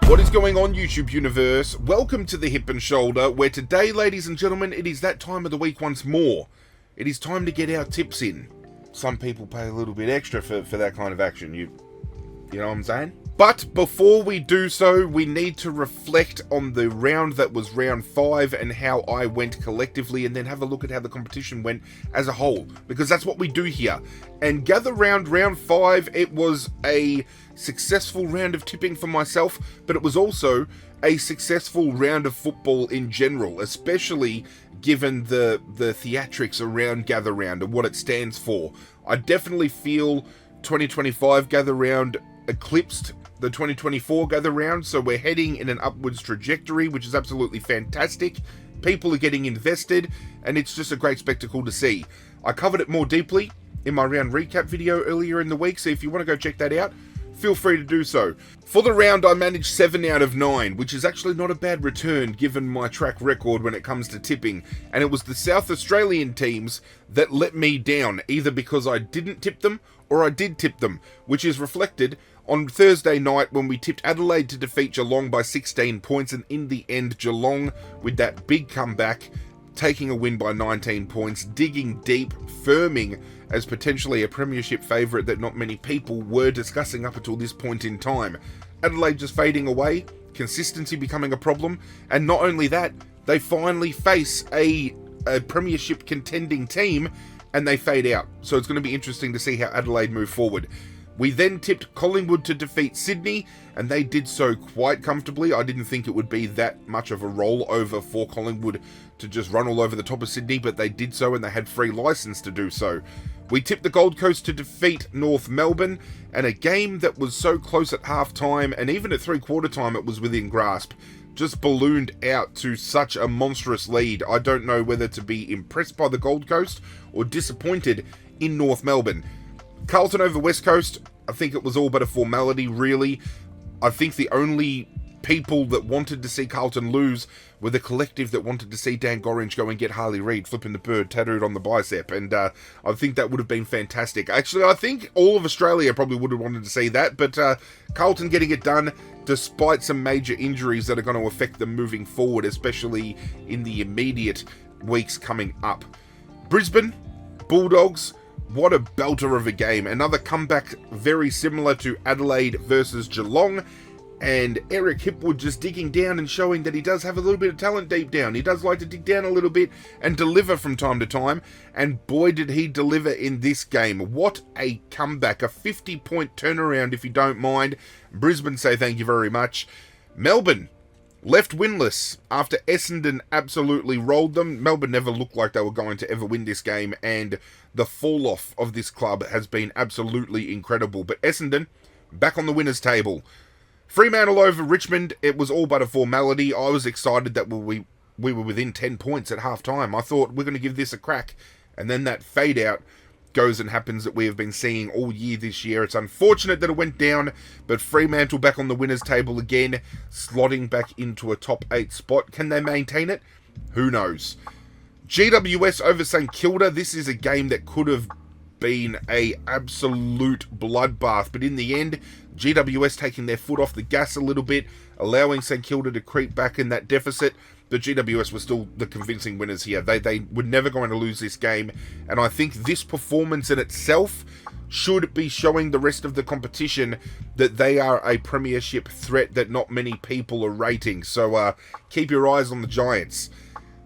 What is going on, YouTube universe? Welcome to the Hip and Shoulder, where today, ladies and gentlemen, it is that time of the week once more. It is time to get our tips in. Some people pay a little bit extra for that kind of action, you know what I'm saying? But before we do so, we need to reflect on the round that was round 5 and how I went collectively, and then have a look at how the competition went as a whole, because that's what we do here. And gather round 5, it was a successful round of tipping for myself, but it was also a successful round of football in general, especially given the theatrics around gather round and what it stands for. I definitely feel 2025 gather round eclipsed the 2024 gather round, so we're heading in an upwards trajectory, which is absolutely fantastic. People are getting invested, and it's just a great spectacle to see. I covered it more deeply in my round recap video earlier in the week, so if you want to go check that out, feel free to do so. For the round, I managed 7 out of 9, which is actually not a bad return given my track record when it comes to tipping. And it was the South Australian teams that let me down, either because I didn't tip them or I did tip them, which is reflected on Thursday night when we tipped Adelaide to defeat Geelong by 16 points, and in the end, Geelong, with that big comeback, taking a win by 19 points, digging deep, firming as potentially a premiership favourite that not many people were discussing up until this point in time. Adelaide just fading away, consistency becoming a problem, and not only that, they finally face a premiership contending team, and they fade out. So it's going to be interesting to see how Adelaide move forward. We then tipped Collingwood to defeat Sydney, and they did so quite comfortably. I didn't think it would be that much of a rollover for Collingwood to just run all over the top of Sydney, but they did so, and they had free license to do so. We tipped the Gold Coast to defeat North Melbourne, and a game that was so close at half-time, and even at three-quarter time it was within grasp, just ballooned out to such a monstrous lead. I don't know whether to be impressed by the Gold Coast or disappointed in North Melbourne. Carlton over West Coast, I think it was all but a formality, really. I think the only people that wanted to see Carlton lose were the collective that wanted to see Dan Gorringe go and get Harley Reid flipping the bird tattooed on the bicep, and I think that would have been fantastic. Actually, I think all of Australia probably would have wanted to see that, but Carlton getting it done despite some major injuries that are going to affect them moving forward, especially in the immediate weeks coming up. Brisbane Bulldogs, what a belter of a game. Another comeback very similar to Adelaide versus Geelong, and Eric Hipwood just digging down and showing that he does have a little bit of talent deep down. He does like to dig down a little bit and deliver from time to time, and boy did he deliver in this game. What a comeback, a 50-point turnaround if you don't mind. Brisbane say thank you very much. Melbourne left winless after Essendon absolutely rolled them. Melbourne never looked like they were going to ever win this game, and the fall-off of this club has been absolutely incredible. But Essendon, back on the winners' table. Fremantle over Richmond, it was all but a formality. I was excited that we were within 10 points at half-time. I thought, we're going to give this a crack. And then that fade-out goes and happens that we have been seeing all year this year. It's unfortunate that it went down, but Fremantle back on the winners' table again, slotting back into a top 8 spot. Can they maintain it? Who knows? GWS over St Kilda. This is a game that could have been a absolute bloodbath, but in the end, GWS taking their foot off the gas a little bit, allowing St Kilda to creep back in that deficit. But GWS were still the convincing winners here. They were never going to lose this game, and I think this performance in itself should be showing the rest of the competition that they are a premiership threat that not many people are rating. So keep your eyes on the Giants.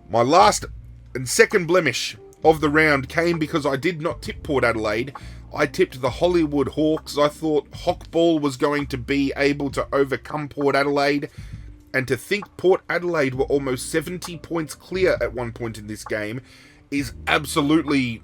My last and second blemish of the round came because I did not tip Port Adelaide. I tipped the Hollywood Hawks. I thought Hawkball was going to be able to overcome Port Adelaide. And to think Port Adelaide were almost 70 points clear at one point in this game is absolutely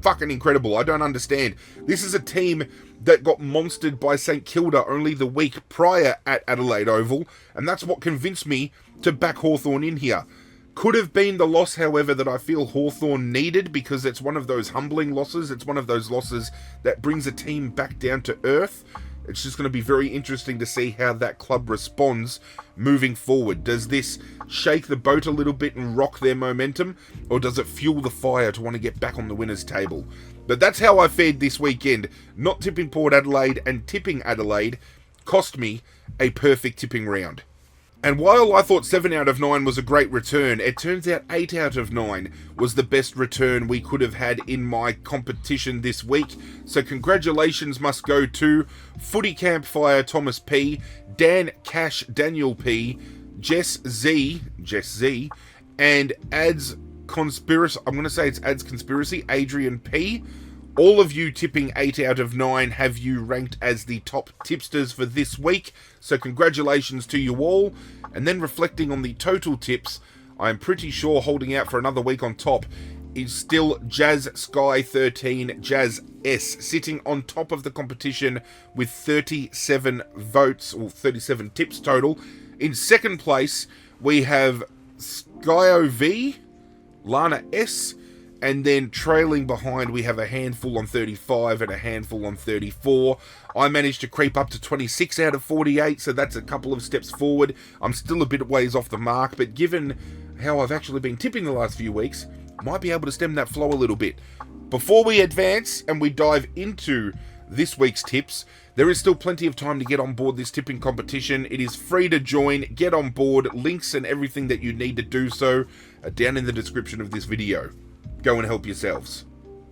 fucking incredible. I don't understand. This is a team that got monstered by St Kilda only the week prior at Adelaide Oval, and that's what convinced me to back Hawthorn in here. Could have been the loss, however, that I feel Hawthorn needed, because it's one of those humbling losses. It's one of those losses that brings a team back down to earth. It's just going to be very interesting to see how that club responds moving forward. Does this shake the boat a little bit and rock their momentum, or does it fuel the fire to want to get back on the winners' table? But that's how I fared this weekend. Not tipping Port Adelaide and tipping Adelaide cost me a perfect tipping round. And while I thought 7 out of 9 was a great return, it turns out 8 out of 9 was the best return we could have had in my competition this week. So congratulations must go to Footy Campfire Thomas P, Dan Cash Daniel P, Jess Z, and Ads Conspiracy, I'm going to say it's Ads Conspiracy, Adrian P. All of you tipping 8 out of 9 have you ranked as the top tipsters for this week. So congratulations to you all. And then reflecting on the total tips, I'm pretty sure holding out for another week on top is still Jazz Sky 13, Jazz S, sitting on top of the competition with 37 votes, or 37 tips total. In second place, we have Skyo V, Lana S, and then trailing behind, we have a handful on 35 and a handful on 34. I managed to creep up to 26 out of 48, so that's a couple of steps forward. I'm still a bit ways off the mark, but given how I've actually been tipping the last few weeks, might be able to stem that flow a little bit. Before we advance and we dive into this week's tips, there is still plenty of time to get on board this tipping competition. It is free to join. Get on board. Links and everything that you need to do so are down in the description of this video. Go and help yourselves.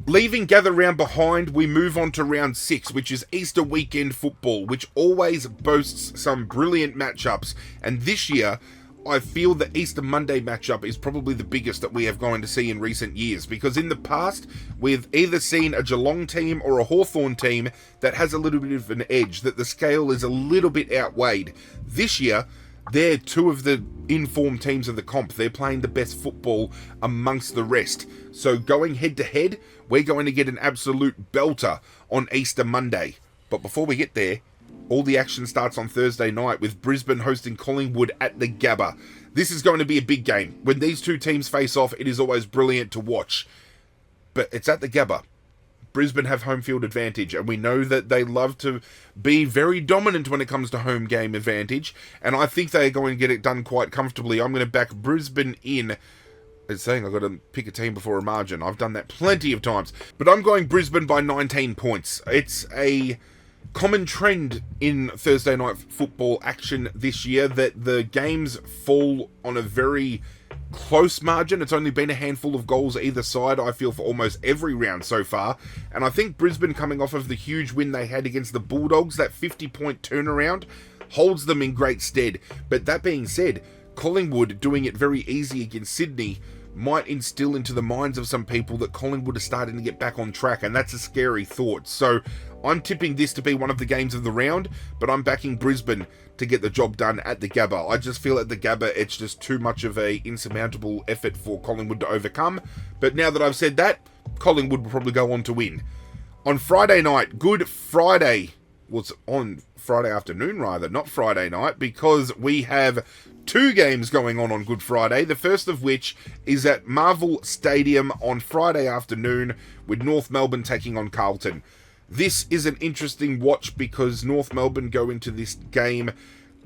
Leaving Gather Round behind, we move on to round 6, which is Easter weekend football, which always boasts some brilliant matchups. And this year, I feel the Easter Monday matchup is probably the biggest that we have going to see in recent years, because in the past, we've either seen a Geelong team or a Hawthorn team that has a little bit of an edge, that the scale is a little bit outweighed. This year, they're two of the informed teams of the comp. They're playing the best football amongst the rest. So going head to head, we're going to get an absolute belter on Easter Monday. But before we get there, all the action starts on Thursday night with Brisbane hosting Collingwood at the Gabba. This is going to be a big game. When these two teams face off, it is always brilliant to watch. But it's at the Gabba. Brisbane have home field advantage, and we know that they love to be very dominant when it comes to home game advantage, and I think they are going to get it done quite comfortably. I'm going to back Brisbane in. It's saying I've got to pick a team before a margin. I've done that plenty of times, but I'm going Brisbane by 19 points. It's a common trend in Thursday night football action this year that the games fall on a very close margin. It's only been a handful of goals either side, I feel, for almost every round so far. And I think Brisbane, coming off of the huge win they had against the Bulldogs, that 50-point turnaround, holds them in great stead. But that being said, Collingwood doing it very easy against Sydney might instill into the minds of some people that Collingwood are starting to get back on track, and that's a scary thought. So I'm tipping this to be one of the games of the round, but I'm backing Brisbane to get the job done at the Gabba. I just feel at the Gabba it's just too much of a insurmountable effort for Collingwood to overcome. But now that I've said that, Collingwood will probably go on to win. On Friday night, Good Friday, well, it's on Friday afternoon rather, not Friday night, because we have two games going on Good Friday, the first of which is at Marvel Stadium on Friday afternoon with North Melbourne taking on Carlton. This is an interesting watch because North Melbourne go into this game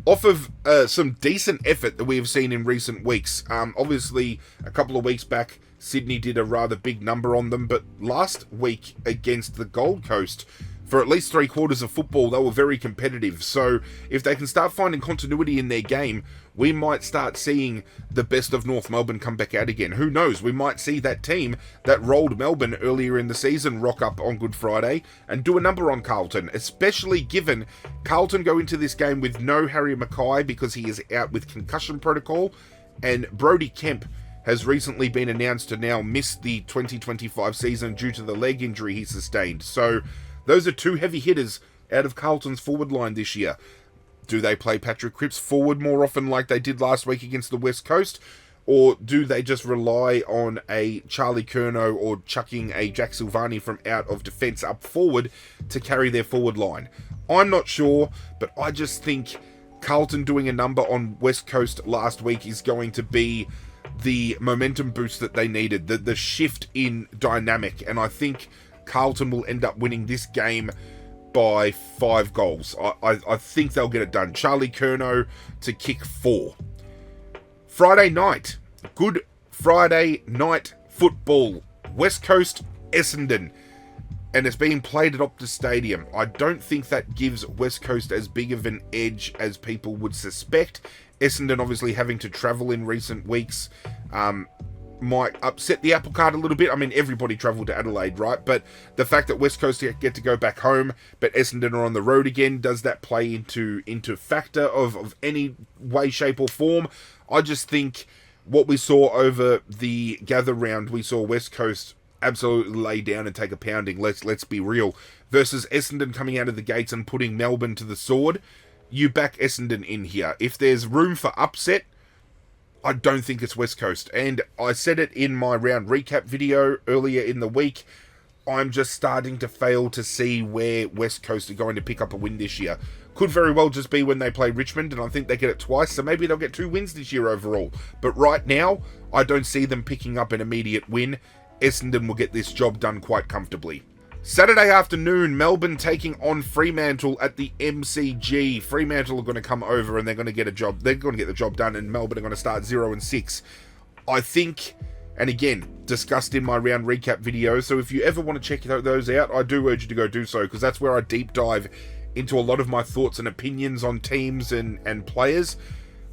off of some decent effort that we have seen in recent weeks. Obviously, a couple of weeks back, Sydney did a rather big number on them, but last week against the Gold Coast, for at least 3 quarters of football, they were very competitive. So if they can start finding continuity in their game, we might start seeing the best of North Melbourne come back out again. Who knows? We might see that team that rolled Melbourne earlier in the season rock up on Good Friday and do a number on Carlton, especially given Carlton go into this game with no Harry Mackay because he is out with concussion protocol, and Brodie Kemp has recently been announced to now miss the 2025 season due to the leg injury he sustained. So those are two heavy hitters out of Carlton's forward line this year. Do they play Patrick Cripps forward more often like they did last week against the West Coast? Or do they just rely on a Charlie Curnow or chucking a Jack Silvani from out of defence up forward to carry their forward line? I'm not sure, but I just think Carlton doing a number on West Coast last week is going to be the momentum boost that they needed, the shift in dynamic, and I think Carlton will end up winning this game by 5 goals. I think they'll get it done. Charlie Curnow to kick 4. Friday night, Good Friday night football. West Coast, Essendon. and it's being played at Optus Stadium. I don't think that gives West Coast as big of an edge as people would suspect. Essendon obviously having to travel in recent weeks might upset the apple cart a little bit. I mean, everybody travelled to Adelaide, right? But the fact that West Coast get to go back home, but Essendon are on the road again, does that play into factor of any way, shape or form? I just think what we saw over the gather round, we saw West Coast absolutely lay down and take a pounding. Let's be real. Versus Essendon coming out of the gates and putting Melbourne to the sword. You back Essendon in here. If there's room for upset, I don't think it's West Coast. And I said it in my round recap video earlier in the week. I'm just starting to fail to see where West Coast are going to pick up a win this year. Could very well just be when they play Richmond, and I think they get it twice, so maybe they'll get 2 wins this year overall. But right now, I don't see them picking up an immediate win. Essendon will get this job done quite comfortably. Saturday afternoon, Melbourne taking on Fremantle at the MCG. Fremantle are going to come over and they're going to get a job. They're going to get the job done, and Melbourne are going to start 0-6. I think, and again, discussed in my round recap video, so if you ever want to check those out, I do urge you to go do so, because that's where I deep dive into a lot of my thoughts and opinions on teams and players.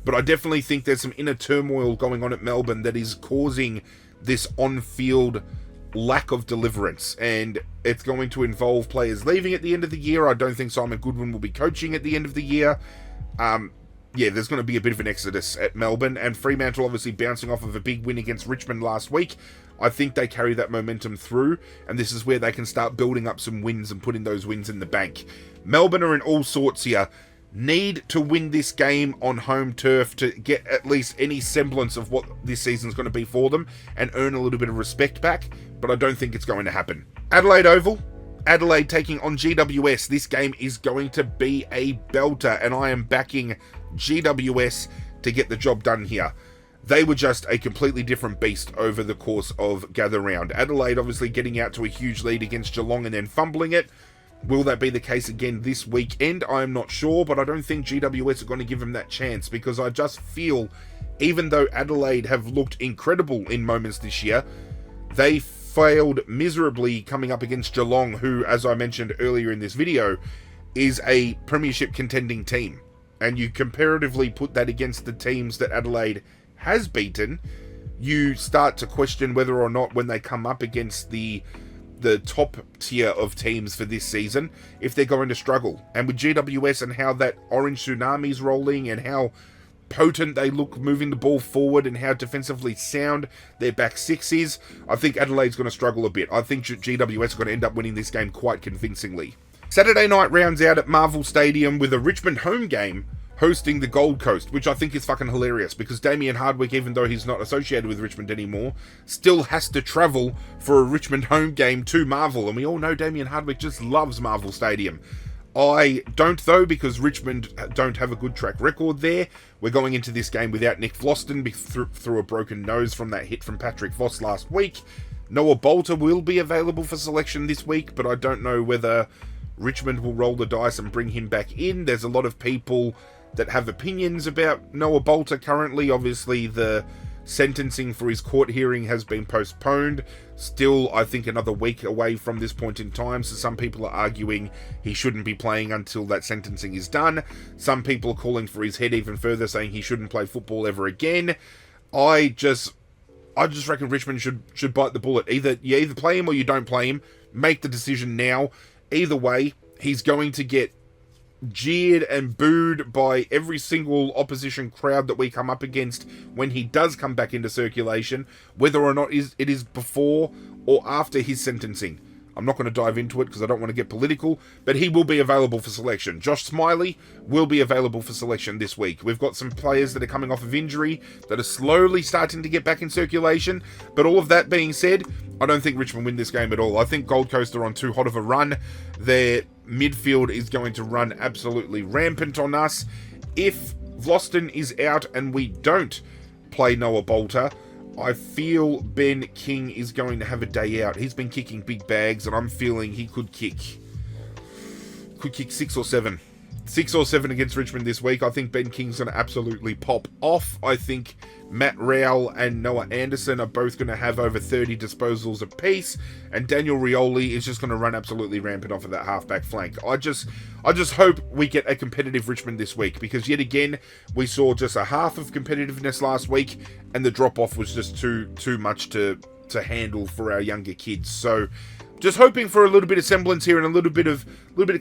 But I definitely think there's some inner turmoil going on at Melbourne that is causing this on-field lack of deliverance, and it's going to involve players leaving at the end of the year. I don't think Simon Goodwin will be coaching at the end of the year. Yeah, there's going to be a bit of an exodus at Melbourne, and Fremantle obviously bouncing off of a big win against Richmond last week. I think they carry that momentum through, and this is where they can start building up some wins and putting those wins in the bank. Melbourne are in all sorts here. Need to win this game on home turf to get at least any semblance of what this season's going to be for them and earn a little bit of respect back, but I don't think it's going to happen. Adelaide Oval, Adelaide taking on GWS. This game is going to be a belter, and I am backing GWS to get the job done here. They were just a completely different beast over the course of gather round. Adelaide obviously getting out to a huge lead against Geelong and then fumbling it. Will that be the case again this weekend? I am not sure, but I don't think GWS are going to give them that chance, because I just feel, even though Adelaide have looked incredible in moments this year, they failed miserably coming up against Geelong, who, as I mentioned earlier in this video, is a premiership contending team. And you comparatively put that against the teams that Adelaide has beaten, you start to question whether or not when they come up against the top tier of teams for this season, if they're going to struggle. And with GWS and how that orange tsunami's rolling and how potent they look moving the ball forward and how defensively sound their back six is, I think Adelaide's going to struggle a bit. I think GWS are going to end up winning this game quite convincingly. Saturday night rounds out at Marvel Stadium with a Richmond home game hosting the Gold Coast, which I think is fucking hilarious, because Damien Hardwick, even though he's not associated with Richmond anymore, still has to travel for a Richmond home game to Marvel, and we all know Damien Hardwick just loves Marvel Stadium. I don't, though, because Richmond don't have a good track record there. We're going into this game without Nick Vlauston through a broken nose from that hit from Patrick Voss last week. Noah Bolter will be available for selection this week, but I don't know whether Richmond will roll the dice and bring him back in. There's a lot of people that have opinions about Noah Bolter currently. Obviously, the sentencing for his court hearing has been postponed. Still, I think another week away from this point in time, so some people are arguing he shouldn't be playing until that sentencing is done. Some people are calling for his head even further, saying he shouldn't play football ever again. I just reckon Richmond should bite the bullet. You either play him or you don't play him. Make the decision now. Either way, he's going to get jeered and booed by every single opposition crowd that we come up against when he does come back into circulation, whether or not it is before or after his sentencing. I'm not going to dive into it because I don't want to get political, but he will be available for selection. Josh Smiley will be available for selection this week. We've got some players that are coming off of injury that are slowly starting to get back in circulation, but all of that being said, I don't think Richmond win this game at all. I think Gold Coast are on too hot of a run. Their midfield is going to run absolutely rampant on us. If Vlauston is out and we don't play Noah Bolter, I feel Ben King is going to have a day out. He's been kicking big bags, and I'm feeling he could kick 6 or 7. 6 or 7 against Richmond this week. I think Ben King's going to absolutely pop off. I think Matt Rowell and Noah Anderson are both going to have over 30 disposals apiece, and Daniel Rioli is just going to run absolutely rampant off of that halfback flank. I just hope we get a competitive Richmond this week, because yet again we saw just a half of competitiveness last week, and the drop off was just too much to handle for our younger kids. So just hoping for a little bit of semblance here, and a little bit of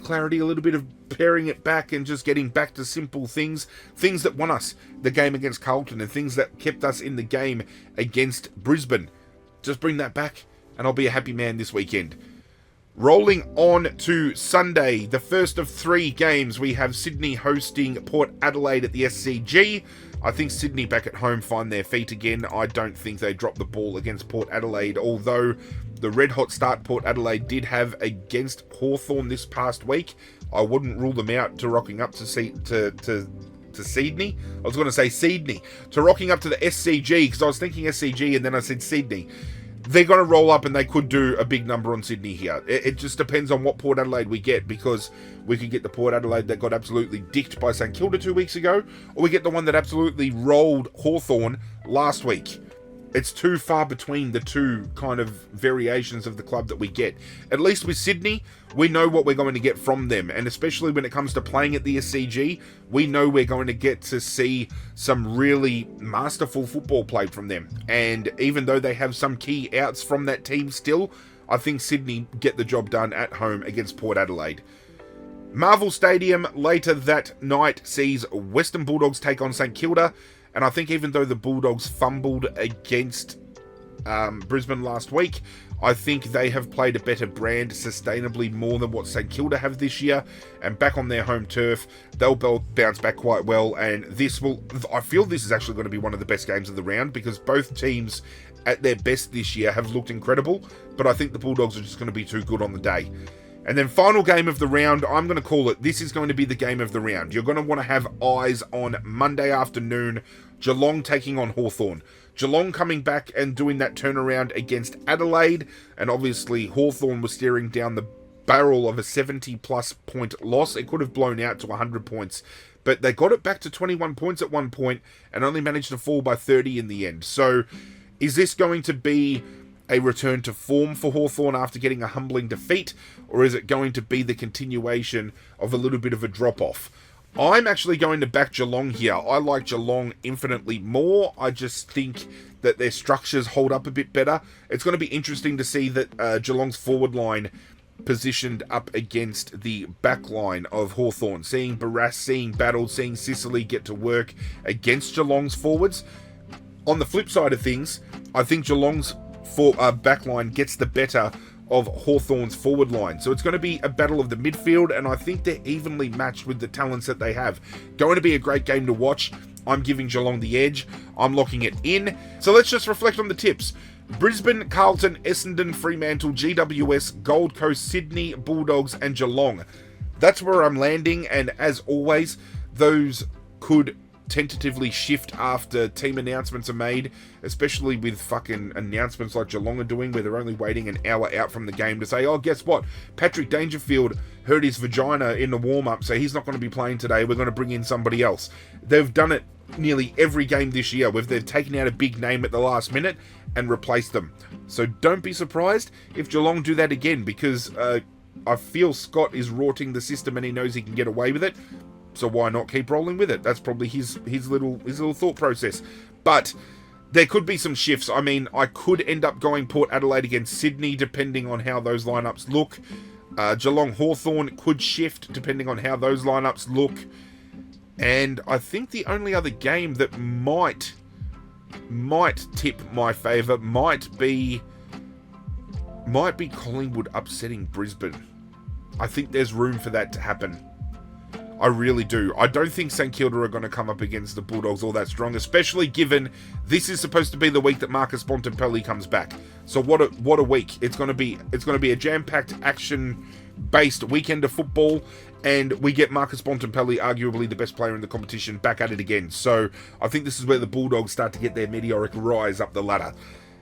clarity, a little bit of paring it back, and just getting back to simple things that won us the game against Carlton, and things that kept us in the game against Brisbane. Just bring that back, and I'll be a happy man this weekend. Rolling on to Sunday, the first of 3 games, we have Sydney hosting Port Adelaide at the SCG. I think Sydney back at home find their feet again. I don't think they drop the ball against Port Adelaide, although the red-hot start Port Adelaide did have against Hawthorn this past week. I wouldn't rule them out to rocking up to Sydney. I was going to say Sydney. To rocking up to the SCG, because I was thinking SCG and then I said Sydney. They're going to roll up, and they could do a big number on Sydney here. It just depends on what Port Adelaide we get, because we could get the Port Adelaide that got absolutely dicked by St Kilda 2 weeks ago, or we get the one that absolutely rolled Hawthorn last week. It's too far between the two kind of variations of the club that we get. At least with Sydney, we know what we're going to get from them. And especially when it comes to playing at the SCG, we know we're going to get to see some really masterful football played from them. And even though they have some key outs from that team still, I think Sydney get the job done at home against Port Adelaide. Marvel Stadium later that night sees Western Bulldogs take on St Kilda. And I think even though the Bulldogs fumbled against Brisbane last week, I think they have played a better brand sustainably more than what St Kilda have this year. And back on their home turf, they'll bounce back quite well. And I feel this is actually going to be one of the best games of the round, because both teams at their best this year have looked incredible. But I think the Bulldogs are just going to be too good on the day. And then final game of the round, I'm going to call it, this is going to be the game of the round. You're going to want to have eyes on Monday afternoon, Geelong taking on Hawthorn. Geelong coming back and doing that turnaround against Adelaide, and obviously Hawthorn was staring down the barrel of a 70-plus point loss. It could have blown out to 100 points, but they got it back to 21 points at one point and only managed to fall by 30 in the end. So is this going to be a return to form for Hawthorn after getting a humbling defeat, or is it going to be the continuation of a little bit of a drop-off? I'm actually going to back Geelong here. I like Geelong infinitely more. I just think that their structures hold up a bit better. It's going to be interesting to see that Geelong's forward line positioned up against the back line of Hawthorn. Seeing Barras, seeing Battle, seeing Sicily get to work against Geelong's forwards. On the flip side of things, I think Geelong's back line gets the better of Hawthorn's forward line. So it's going to be a battle of the midfield, and I think they're evenly matched with the talents that they have. Going to be a great game to watch. I'm giving Geelong the edge. I'm locking it in. So let's just reflect on the tips. Brisbane, Carlton, Essendon, Fremantle, GWS, Gold Coast, Sydney, Bulldogs, and Geelong. That's where I'm landing, and as always, those could tentatively shift after team announcements are made, especially with fucking announcements like Geelong are doing, where they're only waiting an hour out from the game to say, oh, guess what? Patrick Dangerfield hurt his vagina in the warm-up, so he's not going to be playing today. We're going to bring in somebody else. They've done it nearly every game this year, where they've taken out a big name at the last minute and replaced them. So don't be surprised if Geelong do that again, because I feel Scott is rorting the system and he knows he can get away with it. So why not keep rolling with it? That's probably his little thought process. But there could be some shifts. I mean, I could end up going Port Adelaide against Sydney, depending on how those lineups look. Geelong Hawthorn could shift, depending on how those lineups look. And I think the only other game that might tip my favour might be Collingwood upsetting Brisbane. I think there's room for that to happen. I really do. I don't think St Kilda are going to come up against the Bulldogs all that strong, especially given this is supposed to be the week that Marcus Bontempelli comes back. So what a week. It's going to be a jam-packed, action-based weekend of football, and we get Marcus Bontempelli, arguably the best player in the competition, back at it again. So I think this is where the Bulldogs start to get their meteoric rise up the ladder.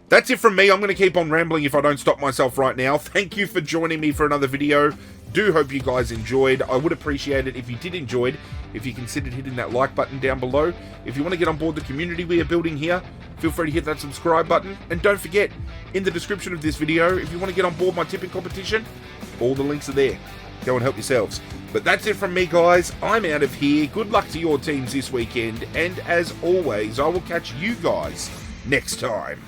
That's it from me. I'm going to keep on rambling if I don't stop myself right now. Thank you for joining me for another video. Do hope you guys enjoyed. I would appreciate it if you did enjoy it, if you considered hitting that like button down below. If you want to get on board the community we are building here, feel free to hit that subscribe button. And don't forget, in the description of this video, if you want to get on board my tipping competition, all the links are there. Go and help yourselves. But that's it from me, guys. I'm out of here. Good luck to your teams this weekend. And as always, I will catch you guys next time.